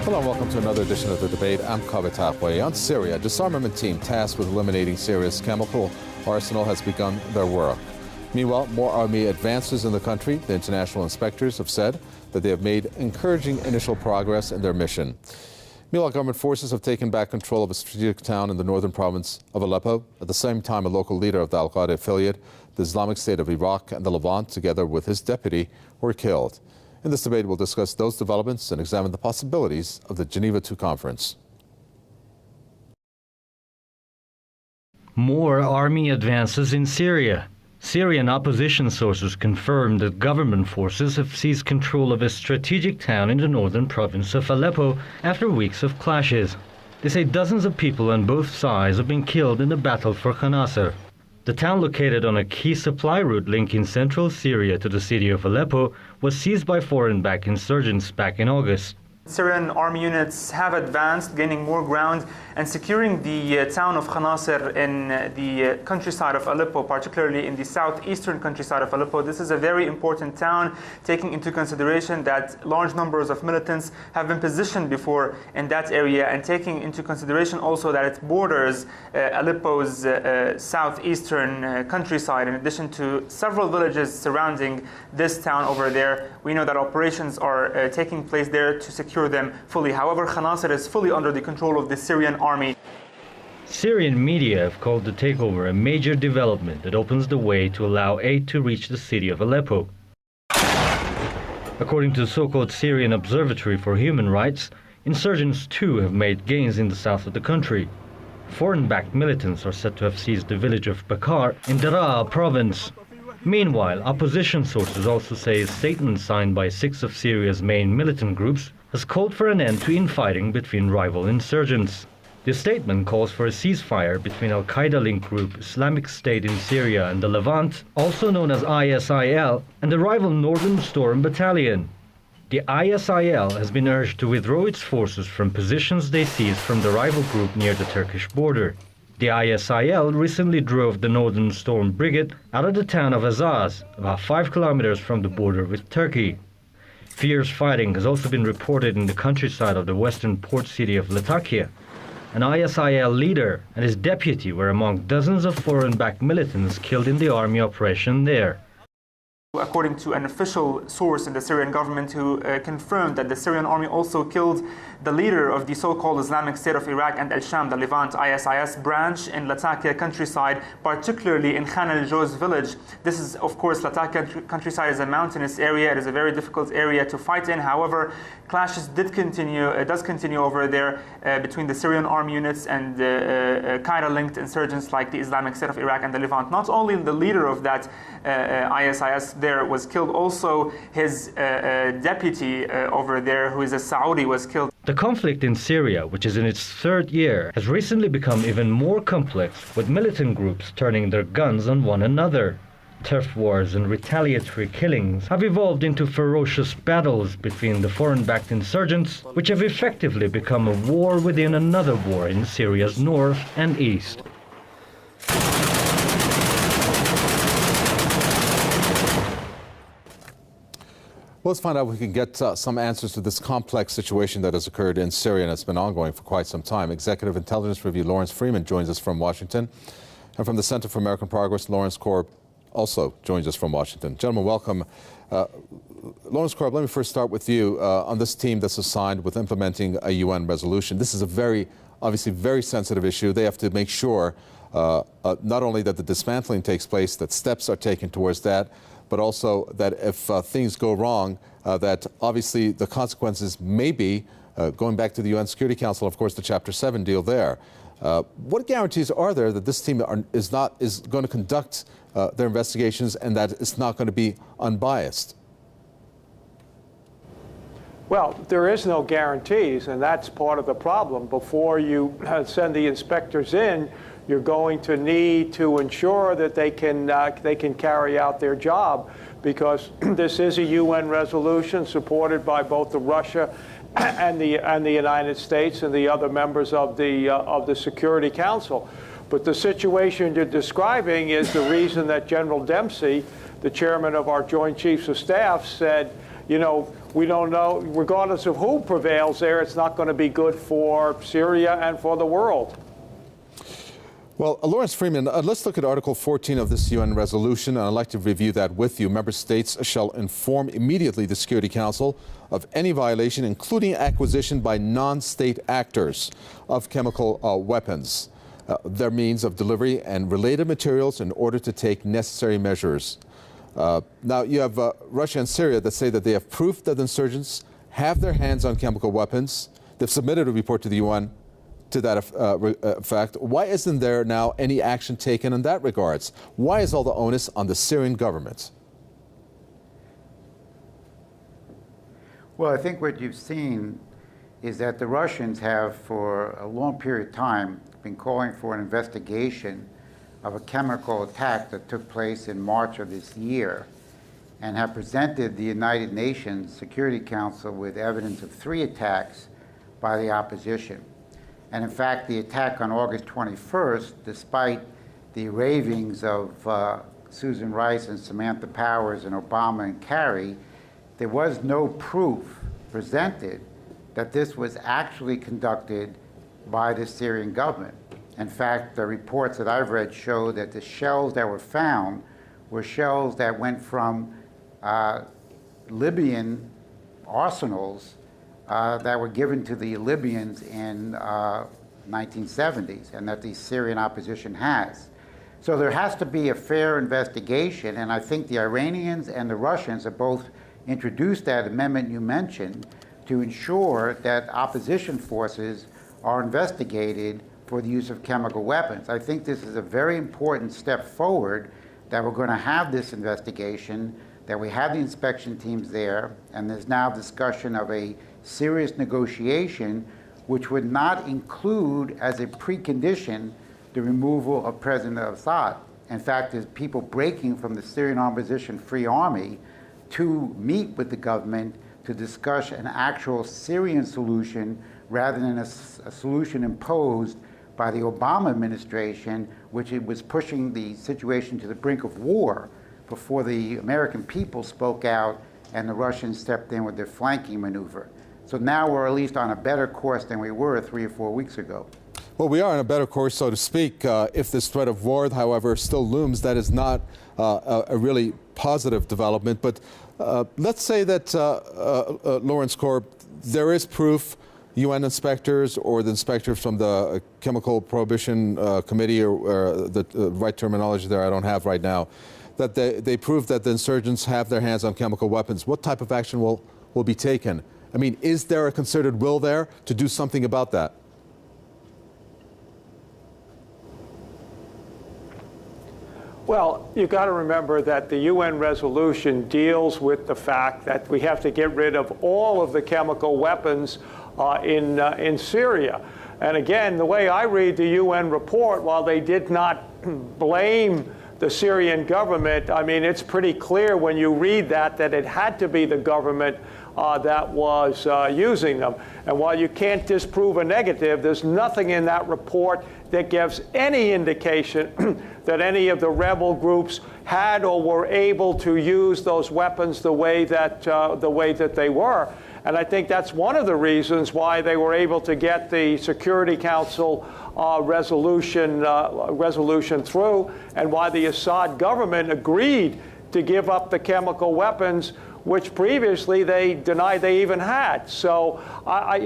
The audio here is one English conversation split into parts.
Hello and welcome to another edition of The Debate. I'm Kaveh Tapway. On Syria, a disarmament team tasked with eliminating Syria's chemical arsenal has begun their work. Meanwhile, more army advances in the country. The international inspectors have said that they have made encouraging initial progress in their mission. Meanwhile, government forces have taken back control of a strategic town in the northern province of Aleppo. At the same time, a local leader of the Al-Qaeda affiliate, the Islamic State of Iraq and the Levant, together with his deputy, were killed. In this debate, we'll discuss those developments and examine the possibilities of the Geneva II conference. More army advances in Syria. Syrian opposition sources confirmed that government forces have seized control of a strategic town in the northern province of Aleppo after weeks of clashes. They say dozens of people on both sides have been killed in the battle for Khanasr. The town, located on a key supply route linking central Syria to the city of Aleppo, was seized by foreign-backed insurgents back in August. Syrian army units have advanced, gaining more ground and securing the town of Khanasr in the countryside of Aleppo, particularly in the southeastern countryside of Aleppo. This is a very important town, taking into consideration that large numbers of militants have been positioned before in that area, and taking into consideration also that it borders Aleppo's southeastern countryside, in addition to several villages surrounding this town over there. We know that operations are taking place there to secure them fully. However, Khanasr is fully under the control of the Syrian Army. Syrian media have called the takeover a major development that opens the way to allow aid to reach the city of Aleppo. According to the so-called Syrian Observatory for Human Rights, insurgents too have made gains in the south of the country. Foreign-backed militants are said to have seized the village of Bakar in Daraa province. Meanwhile, opposition sources also say a statement signed by 6 of Syria's main militant groups has called for an end to infighting between rival insurgents. The statement calls for a ceasefire between Al-Qaeda-linked group Islamic State in Syria and the Levant, also known as ISIL, and the rival Northern Storm Battalion. The ISIL has been urged to withdraw its forces from positions they seized from the rival group near the Turkish border. The ISIL recently drove the Northern Storm Brigade out of the town of Azaz, about 5 kilometers from the border with Turkey. Fierce fighting has also been reported in the countryside of the western port city of Latakia. An ISIL leader and his deputy were among dozens of foreign-backed militants killed in the army operation there. According to an official source in the Syrian government who confirmed that the Syrian army also killed the leader of the so-called Islamic State of Iraq and Al-Sham, the Levant ISIS branch in Latakia countryside, particularly in Khan al-Joz village. This is, of course, Latakia countryside is a mountainous area. It is a very difficult area to fight in. However, clashes does continue over there between the Syrian army units and Qaeda-linked insurgents like the Islamic State of Iraq and the Levant. Not only the leader of that ISIS there was killed, also his deputy over there, who is a Saudi, was killed. The conflict in Syria, which is in its 3rd year, has recently become even more complex, with militant groups turning their guns on one another. Turf wars and retaliatory killings have evolved into ferocious battles between the foreign-backed insurgents, which have effectively become a war within another war in Syria's north and east. Let's find out if we can get some answers to this complex situation that has occurred in Syria and it's been ongoing for quite some time. Executive Intelligence Review Lawrence Freeman joins us from Washington. And from the Center for American Progress, Lawrence Korb also joins us from Washington. Gentlemen, welcome. Lawrence Korb, let me first start with you on this team that's assigned with implementing a UN resolution. This is a obviously very sensitive issue. They have to make sure not only that the dismantling takes place, that steps are taken towards that, but also that if things go wrong, that obviously the consequences may be going back to the UN Security Council, of course, the Chapter 7 deal there. What guarantees are there that this team is going to conduct their investigations and that it's not going to be unbiased? Well, there is no guarantees, and that's part of the problem. Before you send the inspectors in, you're going to need to ensure that they can carry out their job, because this is a UN resolution supported by both Russia and the United States and the other members of the Security Council. But the situation you're describing is the reason that General Dempsey, the chairman of our Joint Chiefs of Staff, said, you know, we don't know, regardless of who prevails there, it's not going to be good for Syria and for the world. Well, Lawrence Freeman, let's look at Article 14 of this UN resolution, and I'd like to review that with you. Member states shall inform immediately the Security Council of any violation, including acquisition by non-state actors of chemical weapons, their means of delivery and related materials in order to take necessary measures. Now, you have Russia and Syria that say that they have proof that the insurgents have their hands on chemical weapons. They've submitted a report to the UN to that fact. Why isn't there now any action taken in that regards? Why is all the onus on the Syrian government? Well, I think what you've seen is that the Russians have, for a long period of time, been calling for an investigation of a chemical attack that took place in March of this year, and have presented the United Nations Security Council with evidence of 3 attacks by the opposition. And in fact, the attack on August 21st, despite the ravings of Susan Rice and Samantha Powers and Obama and Kerry, there was no proof presented that this was actually conducted by the Syrian government. In fact, the reports that I've read show that the shells that were found were shells that went from Libyan arsenals that were given to the Libyans in 1970s, and that the Syrian opposition has. So there has to be a fair investigation, and I think the Iranians and the Russians have both introduced that amendment you mentioned to ensure that opposition forces are investigated for the use of chemical weapons. I think this is a very important step forward, that we're going to have this investigation, that we have the inspection teams there, and there's now discussion of a serious negotiation which would not include as a precondition the removal of President Assad. In fact, there's people breaking from the Syrian Opposition Free Army to meet with the government to discuss an actual Syrian solution rather than a solution imposed by the Obama administration, which it was pushing the situation to the brink of war before the American people spoke out and the Russians stepped in with their flanking maneuver. So now we're at least on a better course than we were 3 or 4 weeks ago. Well, we are on a better course, so to speak. If this threat of war, however, still looms, that is not a really positive development. But let's say that, Lawrence Corp, there is proof, UN inspectors or the inspectors from the Chemical Prohibition Committee, or the right terminology there I don't have right now, that they prove that the insurgents have their hands on chemical weapons. What type of action will be taken? I mean, is there a concerted will there to do something about that? Well, you've got to remember that the UN resolution deals with the fact that we have to get rid of all of the chemical weapons in Syria. And again, the way I read the UN report, while they did not blame the Syrian government, I mean, it's pretty clear when you read that it had to be the government that was using them. And while you can't disprove a negative, there's nothing in that report that gives any indication that any of the rebel groups had or were able to use those weapons the way that they were. And I think that's one of the reasons why they were able to get the Security Council resolution through, and why the Assad government agreed to give up the chemical weapons, which previously they denied they even had. So I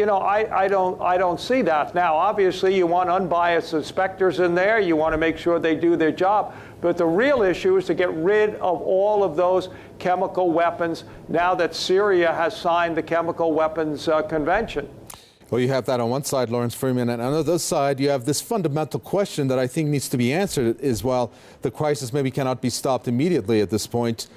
don't see that. Now, obviously, you want unbiased inspectors in there. You want to make sure they do their job. But the real issue is to get rid of all of those chemical weapons now that Syria has signed the Chemical Weapons Convention. Well, you have that on one side, Lawrence Freeman, and on the other side, you have this fundamental question that I think needs to be answered is, while the crisis maybe cannot be stopped immediately at this point,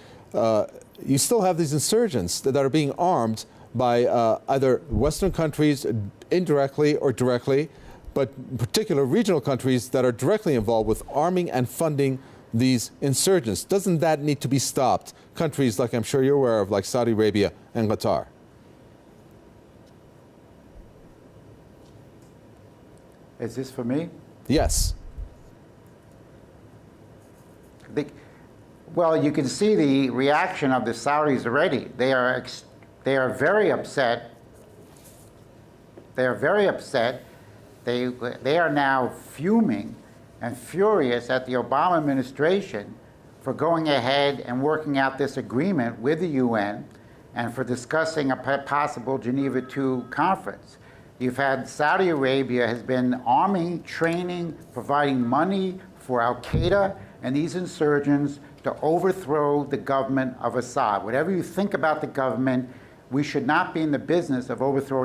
you still have these insurgents that are being armed by either Western countries indirectly or directly, but in particular regional countries that are directly involved with arming and funding these insurgents. Doesn't that need to be stopped? Countries like I'm sure you're aware of, like Saudi Arabia and Qatar. Is this for me? Yes. Well, you can see the reaction of the Saudis already. They They are very upset. They are very upset. They are now fuming and furious at the Obama administration for going ahead and working out this agreement with the UN and for discussing a possible Geneva II conference. You've had Saudi Arabia has been arming, training, providing money for al-Qaeda and these insurgents to overthrow the government of Assad. Whatever you think about the government, we should not be in the business of overthrowing